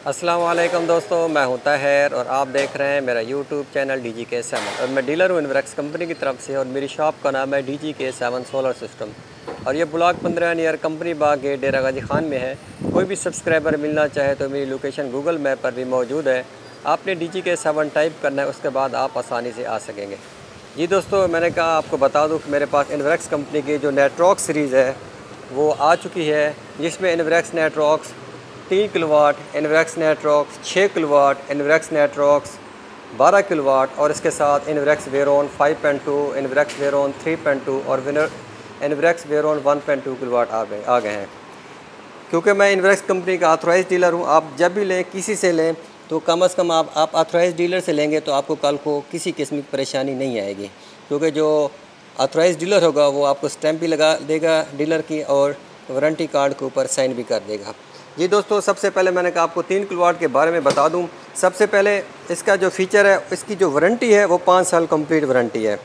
अस्सलाम वालेकुम दोस्तों, मैं हूं ताहिर और आप देख रहे हैं मेरा यूट्यूब चैनल DGK7 और मैं डीलर हूं इन्वेक्स कंपनी की तरफ से और मेरी शॉप का नाम है DGK7 सोलर सिस्टम और ये ब्लॉक 15 नियर कंपनी बाग गेट डेरा गाजी खान में है। कोई भी सब्सक्राइबर मिलना चाहे तो मेरी लोकेशन गूगल मैप पर भी मौजूद है। आपने DGK7 टाइप करना है, उसके बाद आप आसानी से आ सकेंगे। जी दोस्तों, मैंने कहा आपको बता दूँ कि मेरे पास इन्वेक्स कंपनी की जो नेटवर्क सीरीज़ है वो आ चुकी है, जिसमें Invex networks 3 kilowatt, Invex networks 6 kilowatt, Invex networks 12 kilowatt और इसके साथ इन्वेक्स वेरोन 5.2, इन्वेक्स वेरोन 3.2 और इन्वेक्स वेरोन 1.2 किलोवाट आ गए हैं। क्योंकि मैं इन्वेक्स कंपनी का ऑथराइज़ डीलर हूँ, आप जब भी लें किसी से लें तो कम से कम आप ऑथराइज़ डीलर से लेंगे तो आपको कल को किसी किस्म की परेशानी नहीं आएगी। क्योंकि जो ऑथराइज़ डीलर होगा वो आपको स्टैंप भी लगा देगा डीलर की और वारंटी कार्ड के ऊपर साइन भी कर देगा। जी दोस्तों, सबसे पहले मैंने कहा आपको 3 किलोवाट के बारे में बता दूं। सबसे पहले इसका जो फ़ीचर है, इसकी जो वारंटी है वो 5 साल कंप्लीट वारंटी है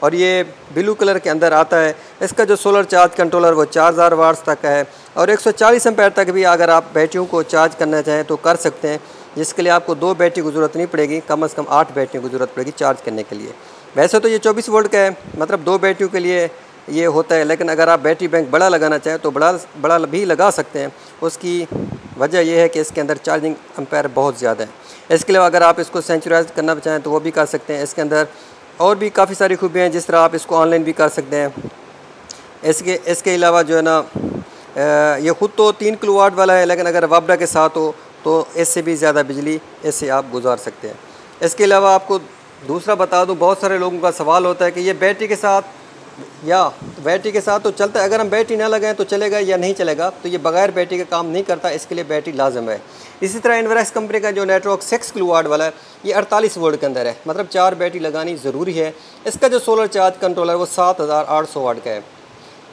और ये ब्लू कलर के अंदर आता है। इसका जो सोलर चार्ज कंट्रोलर वो 4000 वाट्स तक है और 140 एम्पेयर तक भी अगर आप बैटरियों को चार्ज करना चाहें तो कर सकते हैं, जिसके लिए आपको 2 बैटरी की ज़रूरत नहीं पड़ेगी, कम से कम 8 बैटरियों की ज़रूरत पड़ेगी चार्ज करने के लिए। वैसे तो ये 24 वोल्ट का है, मतलब 2 बैटरियों के लिए ये होता है, लेकिन अगर आप बैटरी बैंक बड़ा लगाना चाहें तो बड़ा भी लगा सकते हैं। उसकी वजह यह है कि इसके अंदर चार्जिंग एम्पेयर बहुत ज़्यादा है। इसके अलावा अगर आप इसको सेंचुराइज करना चाहें तो वो भी कर सकते हैं। इसके अंदर और भी काफ़ी सारी खूबियाँ हैं, जिस तरह आप इसको ऑनलाइन भी कर सकते हैं। इसके अलावा जो है ना, ये ख़ुद तो 3 किलोवाट वाला है, लेकिन अगर वाबडा के साथ हो तो इससे भी ज़्यादा बिजली इससे आप गुजार सकते हैं। इसके अलावा आपको दूसरा बता दूँ, बहुत सारे लोगों का सवाल होता है कि ये बैटरी के साथ तो चलता है, अगर हम बैटरी ना लगाएं तो चलेगा या नहीं चलेगा। तो ये बगैर बैटरी का काम नहीं करता, इसके लिए बैटरी लाजम है। इसी तरह इन्वेक्स कंपनी का जो नेटवर्क 6 किलोवाट वाला है ये 48 वोल्ट के अंदर है, मतलब 4 बैटरी लगानी ज़रूरी है। इसका जो सोलर चार्ज कंट्रोलर वो 7800 वाट का है।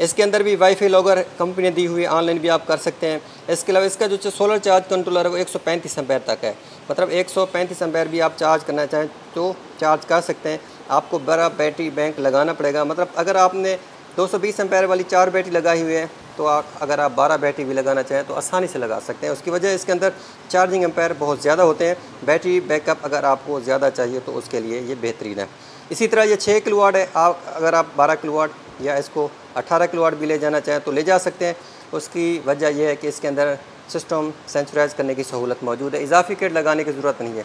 इसके अंदर भी वाईफाई लॉगर कंपनी ने दी हुई है, ऑनलाइन भी आप कर सकते हैं। इसके अलावा इसका जो सोलर चार्ज कंट्रोलर है वो 135 एम्पेयर तक है, मतलब 135 एम्पेयर भी आप चार्ज करना चाहें तो चार्ज कर सकते हैं। आपको बड़ा बैटरी बैंक लगाना पड़ेगा, मतलब अगर आपने 220 एम्पेयर वाली 4 बैटरी लगाई हुई है तो अगर आप 12 बैटरी भी लगाना चाहें तो आसानी से लगा सकते हैं। उसकी वजह इसके अंदर चार्जिंग एम्पेयर बहुत ज़्यादा होते हैं। बैटरी बैकअप अगर आपको ज़्यादा चाहिए तो उसके लिए ये बेहतरीन है। इसी तरह ये 6 किलोवाट है, अगर आप 12 किलोवाट या इसको 18 किलोवाट भी ले जाना चाहें तो ले जा सकते हैं। उसकी वजह यह है कि इसके अंदर सिस्टम सेंचुराइज करने की सहूलत मौजूद है, इजाफी किट लगाने की ज़रूरत नहीं है।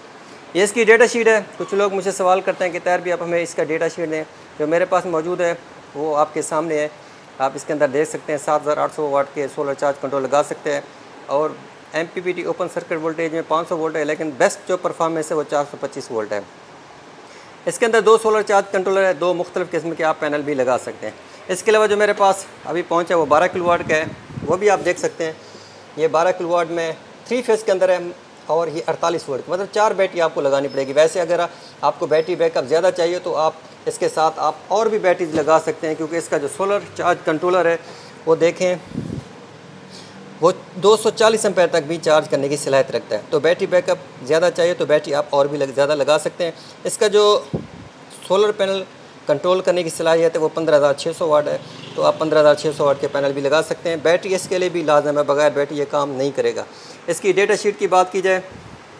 ये इसकी डेटा शीट है। कुछ लोग मुझे सवाल करते हैं कि तैयार भी आप हमें इसका डेटा शीट दें। जो मेरे पास मौजूद है वो आपके सामने है, आप इसके अंदर देख सकते हैं। 7800 वाट के सोलर चार्ज कंट्रोल लगा सकते हैं और MPPT ओपन सर्किट वोल्टेज में 500 वोल्ट है, लेकिन बेस्ट जो परफॉर्मेंस है वो 425 वोल्ट है। इसके अंदर 2 सोलर चार्ज कंट्रोलर है, 2 मुख्तलिफ़ किस्म के आप पैनल भी लगा सकते हैं। इसके अलावा जो मेरे पास अभी पहुँचा वो 12 किलोवाट का है, वो भी आप देख सकते हैं। ये 12 किलोवाट में 3 फेज़ के अंदर है और ये 48 वोल्ट, मतलब 4 बैटरी आपको लगानी पड़ेगी। वैसे अगर आपको बैटरी बैकअप ज़्यादा चाहिए तो आप इसके साथ आप और भी बैटरीज लगा सकते हैं, क्योंकि इसका जो सोलर चार्ज कंट्रोलर है वो देखें वो 240 एम्पेयर तक भी चार्ज करने की सलाहियत रखता है। तो बैटरी बैकअप ज़्यादा चाहिए तो बैटरी आप और भी ज़्यादा लगा सकते हैं। इसका जो सोलर पैनल कंट्रोल करने की सलाहियत है वो 15600 वाट है, तो आप 15600 वाट के पैनल भी लगा सकते हैं। बैटरी इसके लिए भी लाजम है, बगैर बैटरी ये काम नहीं करेगा। इसकी डेटा शीट की बात की जाए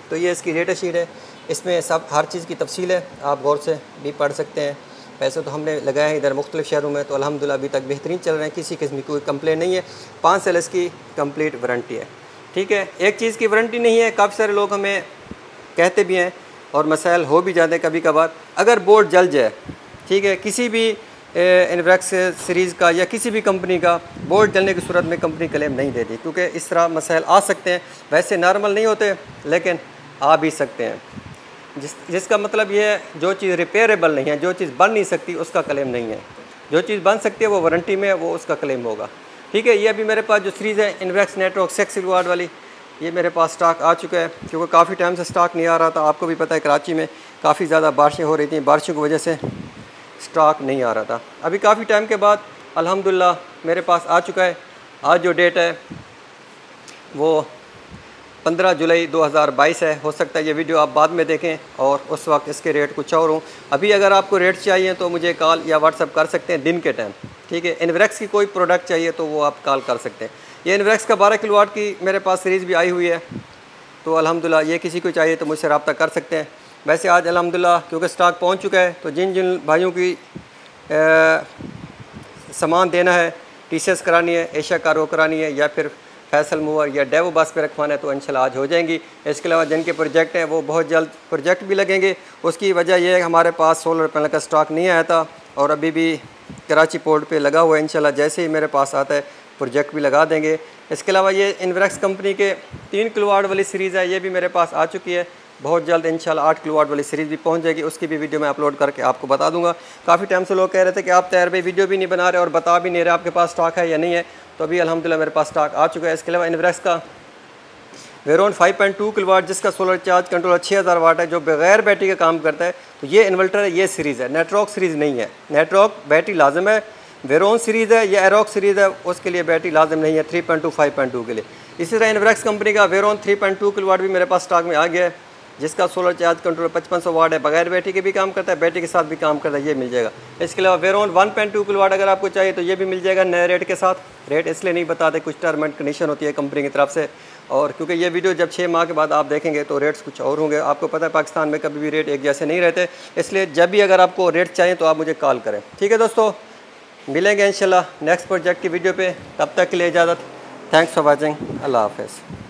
तो ये इसकी डेटा शीट है, इसमें सब हर चीज़ की तफसील है, आप गौर से भी पढ़ सकते हैं। पैसे तो हमने लगाए हैं इधर मुख्तलिफ़ शहरों में, तो अल्हम्दुलिल्लाह अभी तक बेहतरीन चल रहे हैं, किसी किस्म की कोई कंप्लेन नहीं है। 5 साल इसकी कंप्लीट वारंटी है। ठीक है, एक चीज़ की वारंटी नहीं है, काफ़ी सारे लोग हमें कहते भी हैं और मसाइल हो भी जाते हैं कभी कभार। अगर बोर्ड जल जाए, ठीक है, किसी भी इन्वेक्स सीरीज़ का या किसी भी कंपनी का बोर्ड जलने की सूरत में कंपनी क्लेम नहीं देती, क्योंकि इस तरह मसाइल आ सकते हैं। वैसे नॉर्मल नहीं होते लेकिन आ भी सकते हैं, जिसका मतलब ये है जो चीज़ रिपेयरेबल नहीं है, जो चीज़ बन नहीं सकती उसका क्लेम नहीं है। जो चीज़ बन सकती है वो वारंटी में है, वो उसका क्लेम होगा। ठीक है, ये अभी मेरे पास जो सीरीज़ है इन्वेक्स नेटवर्क 6 किलोवाट वाली, ये मेरे पास स्टॉक आ चुका है, क्योंकि काफ़ी टाइम से स्टॉक नहीं आ रहा था। आपको भी पता है कराची में काफ़ी ज़्यादा बारिशें हो रही थी, बारिशों की वजह से स्टॉक नहीं आ रहा था। अभी काफ़ी टाइम के बाद अल्हम्दुलिल्लाह मेरे पास आ चुका है। आज जो डेट है वो 15 जुलाई 2022 है। हो सकता है ये वीडियो आप बाद में देखें और उस वक्त इसके रेट कुछ और हों। अभी अगर आपको रेट चाहिए तो मुझे कॉल या व्हाट्सअप कर सकते हैं दिन के टाइम। ठीक है, इन्वेक्स की कोई प्रोडक्ट चाहिए तो वो आप कॉल कर सकते हैं। ये इन्वेक्स का 12 किलोवाट की मेरे पास सीरीज़ भी आई हुई है, तो अल्हम्दुलिल्लाह ये किसी को चाहिए तो मुझसे रब्ता कर सकते हैं। वैसे आज अल्हम्दुलिल्लाह क्योंकि स्टॉक पहुंच चुका है, तो जिन जिन भाइयों की सामान देना है, टीसीएस करानी है, एशिया कार्गो करानी है, या फिर फैसल मूवर या डेवो बस पे रखवाना है, तो इंशाल्लाह आज हो जाएंगी। इसके अलावा जिनके प्रोजेक्ट हैं वो बहुत जल्द प्रोजेक्ट भी लगेंगे। उसकी वजह यह है हमारे पास सोलर पैनल का स्टॉक नहीं आया था और अभी भी कराची पोर्ट पे लगा हुआ है। इंशाल्लाह जैसे ही मेरे पास आता है प्रोजेक्ट भी लगा देंगे। इसके अलावा ये इन्वेरेक्स कंपनी के 3 किलोवाट वाली सीरीज़ है, ये भी मेरे पास आ चुकी है। बहुत जल्द इंशाल्लाह 8 किलोवाट वाली सीरीज़ भी पहुंच जाएगी, उसकी भी वीडियो मैं अपलोड करके आपको बता दूंगा। काफ़ी टाइम से लोग कह रहे थे कि आप तैयार भाई वीडियो भी नहीं बना रहे और बता भी नहीं रहे आपके पास स्टॉक है या नहीं है, तो अभी अल्हम्दुलिल्लाह मेरे पास स्टॉक आ चुका है। इसके अलावा इन्वेरेक्स का वेरोन 5.2 किलोवाट जिसका सोलर चार्ज कंट्रोलर 6000 वाट है, जो बगैर बैटरी का काम करता है, तो ये इन्वर्टर है, ये सीरीज़ है, नेटरॉक सीरीज़ नहीं है। नेटरॉक बैटरी लाजम है, वेरोन सीरीज़ है या एरोक सीरीज़ है उसके लिए बैटरी लाजम नहीं है 3.2 5.2 के लिए। इसी तरह इन्वेरेक्स कंपनी का वेरोन 3.2 किलोवाट भी मेरे पास स्टॉक में आ गया है, जिसका सोलर चार्ज कंट्रोलर 5500 वाट है, बगैर बैटरी के भी काम करता है, बैटरी के साथ भी काम करता है, ये मिल जाएगा। इसके अलावा वेरोन 1.2 किलोवाट अगर आपको चाहिए तो ये भी मिल जाएगा नए रेट के साथ। रेट इसलिए नहीं बताते, कुछ टर्म एंड कंडीशन होती है कंपनी की तरफ से, और क्योंकि ये वीडियो जब 6 माह के बाद आप देखेंगे तो रेट्स कुछ और होंगे। आपको पता है पाकिस्तान में कभी भी रेट एक जैसे नहीं रहते, इसलिए जब भी अगर आपको रेट चाहिए तो आप मुझे कॉल करें। ठीक है दोस्तों, मिलेंगे इंशाल्लाह नेक्स्ट प्रोजेक्ट की वीडियो पे, तब तक के लिए इजाज़त। थैंक्स फॉर वॉचिंग, अल्लाह हाफ़िज़।